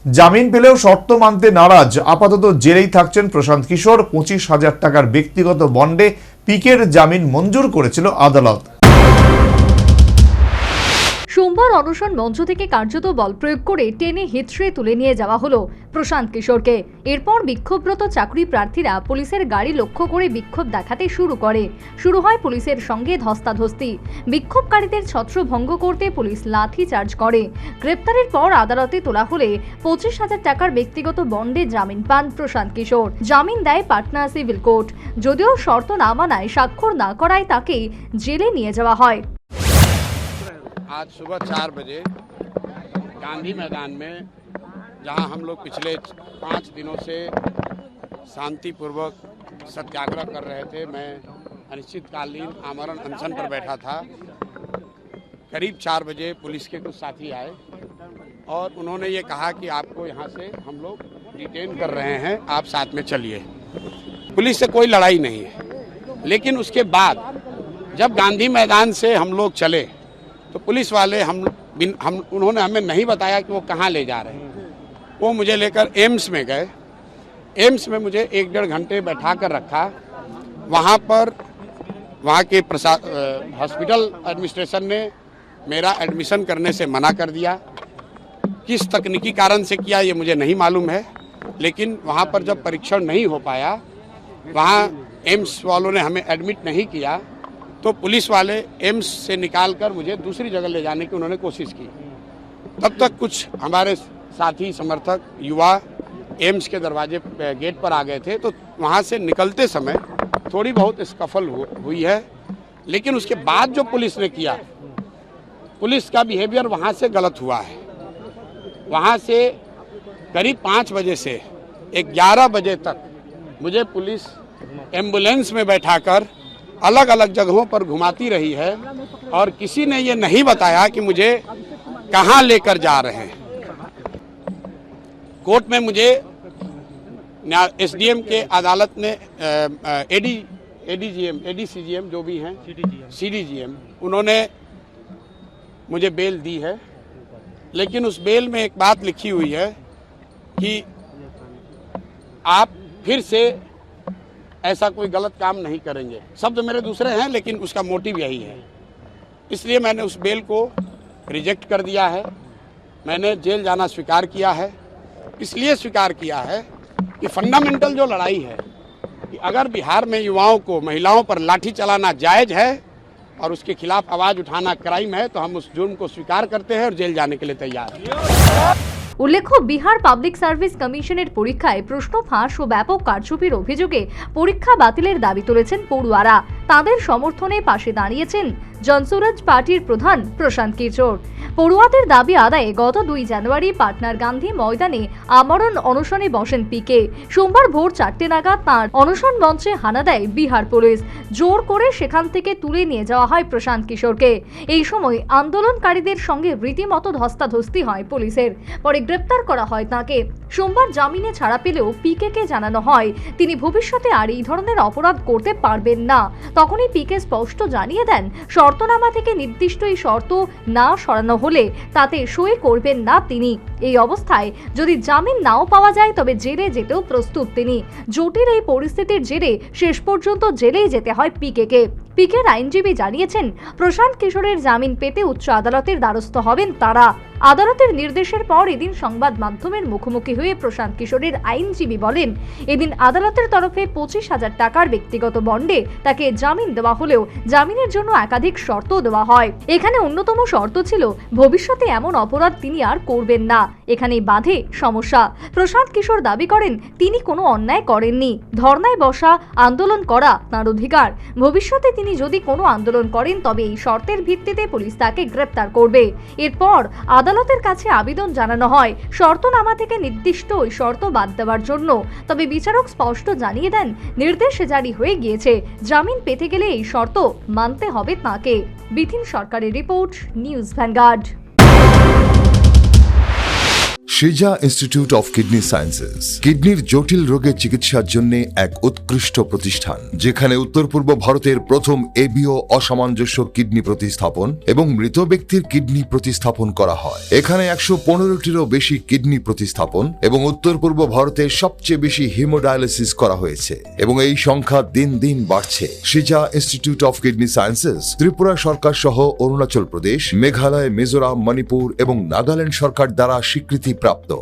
জামিন পেলেও শর্ত মানতে নারাজ, আপাতত জেলেই থাকছেন প্রশান্ত কিশোর। 25,000 টাকার ব্যক্তিগত বন্ডে পিকের জামিন মঞ্জুর করেছিল আদালত। সোমবার অনশন মঞ্চ থেকে কার্যত বল প্রয়োগ করে টেনে হিঁচড়ে তুলে নিয়ে যাওয়া হলো প্রশান্ত কিশোরকে। এরপর বিক্ষোভরত চাকরি প্রার্থীরা পুলিশের গাড়ি লক্ষ্য করে বিক্ষোভ দেখাতে শুরু হয় পুলিশের সঙ্গে ধস্তাধস্তি। বিক্ষোভকারীদের ছত্রভঙ্গ করতে পুলিশ লাঠি চার্জ করে। গ্রেপ্তারের পর আদালতে তোলা হলে 25,000 টাকার ব্যক্তিগত বন্ডে জামিন পান প্রশান্ত কিশোর। জামিন দেয় পাটনা সিভিল কোর্ট। যদিও শর্ত না মানায়, স্বাক্ষর না করায় তাকে জেলে নিয়ে যাওয়া হয়। आज सुबह 4 बजे गांधी मैदान में, जहां हम लोग पिछले 5 दिनों से शांतिपूर्वक सत्याग्रह कर रहे थे, मैं अनिश्चितकालीन आमरण अनशन पर बैठा था। करीब 4 बजे पुलिस के कुछ साथी आए और उन्होंने ये कहा कि आपको यहाँ से हम लोग डिटेन कर रहे हैं, आप साथ में चलिए। पुलिस से कोई लड़ाई नहीं है, लेकिन उसके बाद जब गांधी मैदान से हम लोग चले तो पुलिस वाले उन्होंने हमें नहीं बताया कि वो कहाँ ले जा रहे हैं। वो मुझे लेकर एम्स में गए। एम्स में मुझे 1-1.5 घंटे बैठा कर रखा। वहाँ के हॉस्पिटल एडमिनिस्ट्रेशन ने मेरा एडमिशन करने से मना कर दिया। किस तकनीकी कारण से किया ये मुझे नहीं मालूम है, लेकिन वहाँ पर जब परीक्षण नहीं हो पाया, वहाँ एम्स वालों ने हमें एडमिट नहीं किया, तो पुलिस वाले एम्स से निकालकर मुझे दूसरी जगह ले जाने की उन्होंने कोशिश की। तब तक कुछ हमारे साथी समर्थक युवा एम्स के दरवाजे गेट पर आ गए थे, तो वहाँ से निकलते समय थोड़ी बहुत स्कफल हुई है। लेकिन उसके बाद जो पुलिस ने किया, पुलिस का बिहेवियर वहाँ से गलत हुआ है। वहाँ से करीब 5 बजे से 11 बजे तक मुझे पुलिस एम्बुलेंस में बैठाकर अलग अलग जगहों पर घुमाती रही है और किसी ने ये नहीं बताया कि मुझे कहाँ लेकर जा रहे हैं। कोर्ट में मुझे एसडीएम के अदालत ने एडीसीजीएम जो भी हैं, सीडीजीएम, उन्होंने मुझे बेल दी है। लेकिन उस बेल में एक बात लिखी हुई है कि आप फिर से ऐसा कोई गलत काम नहीं करेंगे। शब्द मेरे दूसरे हैं, लेकिन उसका मोटिव यही है। इसलिए मैंने उस बेल को रिजेक्ट कर दिया है। मैंने जेल जाना स्वीकार किया है। इसलिए स्वीकार किया है कि फंडामेंटल जो लड़ाई है कि अगर बिहार में युवाओं को, महिलाओं पर लाठी चलाना जायज़ है और उसके खिलाफ आवाज़ उठाना क्राइम है, तो हम उस जुर्म को स्वीकार करते हैं और जेल जाने के लिए तैयार हैं। উল্লেখ্য, বিহার পাবলিক সার্ভিস কমিশনের পরীক্ষায় প্রশ্ন ফাঁস ও ব্যাপক কারচুপির অভিযোগে পরীক্ষা বাতিলের দাবি তুলেছেন পড়ুয়ারা। তাদের সমর্থনে পাশে দাঁড়িয়েছেন জনসুরাজ পার্টির প্রধান প্রশান্ত কিশোর। পড়ুয়াদের দাবি আদায়ে গত 2 জানুয়ারি পাটনার গান্ধী ময়দানে আমরণ অনশনে বসেন পিকে। সোমবার ভোর 4টে নাগাদ তাঁর অনশন মঞ্চে হানা দেয় বিহার পুলিশ। জোর করে সেখান থেকে তুলে নিয়ে যাওয়া হয় প্রশান্ত কিশোরকে। এই সময় আন্দোলনকারীদের সঙ্গে রীতিমতো ধস্তাধস্তি হয় পুলিশের। পরে গ্রেপ্তার করা হয় তাকে। সোমবার জামিনে ছাড়া পেলেও পিকেকে জানানো হয় তিনি ভবিষ্যতে আর এই ধরনের অপরাধ করতে পারবেন না। তখনই পিকে স্পষ্ট জানিয়ে দেন, শর্তনামা থেকে নির্দিষ্ট এই শর্ত না সরানো হলে তাতে সই করবেন না তিনি। এই অবস্থায় যদি জামিন নাও পাওয়া যায়, তবে জেলে যেতেও প্রস্তুত তিনি। জটিল এই পরিস্থিতির জেরে শেষ পর্যন্ত জেলেই যেতে হয় পিকেকে। পিকের আইনজীবী জানিয়েছেন, প্রশান্ত কিশোরের জামিন পেতে উচ্চ আদালতের দ্বারস্থ হবেন তারা। আদালতের নির্দেশের পর এদিন সংবাদ মাধ্যমের মুখোমুখি হয়ে প্রশান্ত কিশোরের আইনজীবী বলেন, এদিন আদালতের তরফে 25,000 টাকার ব্যক্তিগত বন্ডে তাকে জামিন দেওয়া হলেও জামিনের জন্য একাধিক শর্ত দেওয়া হয়। এখানে অন্যতম শর্ত ছিল ভবিষ্যতে এমন অপরাধ তিনি আর করবেন না। এখানেই বাধে সমস্যা। প্রশান্ত কিশোর দাবি করেন, তিনি কোনো অন্যায় করেননি। ধর্নায় বসা, আন্দোলন করা তাঁর অধিকার। ভবিষ্যতে তিনি যদি কোনো আন্দোলন করেন, তবে এই শর্তের ভিত্তিতে পুলিশ তাকে গ্রেপ্তার করবে। এরপর আদালতের কাছে আবেদন জানানো হয় শর্তনামা থেকে নির্দিষ্ট ওই শর্ত বাদ দেওয়ার জন্য। তবে বিচারক স্পষ্ট জানিয়ে দেন, নির্দেশ জারি হয়ে গিয়েছে, জামিন পেতে গেলে এই শর্ত মানতে হবে তাঁকে। বিথিন সরকারের রিপোর্ট, নিউজ ভ্যানগার্ড। সিজা ইনস্টিটিউট অফ কিডনি সায়েন্সেস কিডনির জটিল রোগের চিকিৎসার জন্য এক উৎকৃষ্ট প্রতিষ্ঠান, যেখানে উত্তর পূর্ব ভারতের প্রথম এবিও অসামঞ্জস্য কিডনি প্রতিস্থাপন এবং মৃত ব্যক্তির কিডনি প্রতিস্থাপন করা হয়। এখানে 115টিরও বেশি কিডনি প্রতিস্থাপন এবং উত্তর পূর্ব ভারতের সবচেয়ে বেশি হিমোডায়ালিসিস করা হয়েছে এবং এই সংখ্যা দিন দিন বাড়ছে। সিজা institute of kidney sciences Tripura সরকার সহ অরুণাচল প্রদেশ, মেঘালয়, মিজোরাম, মণিপুর এবং নাগাল্যান্ড সরকার দ্বারা স্বীকৃতি প্রাপ্ত।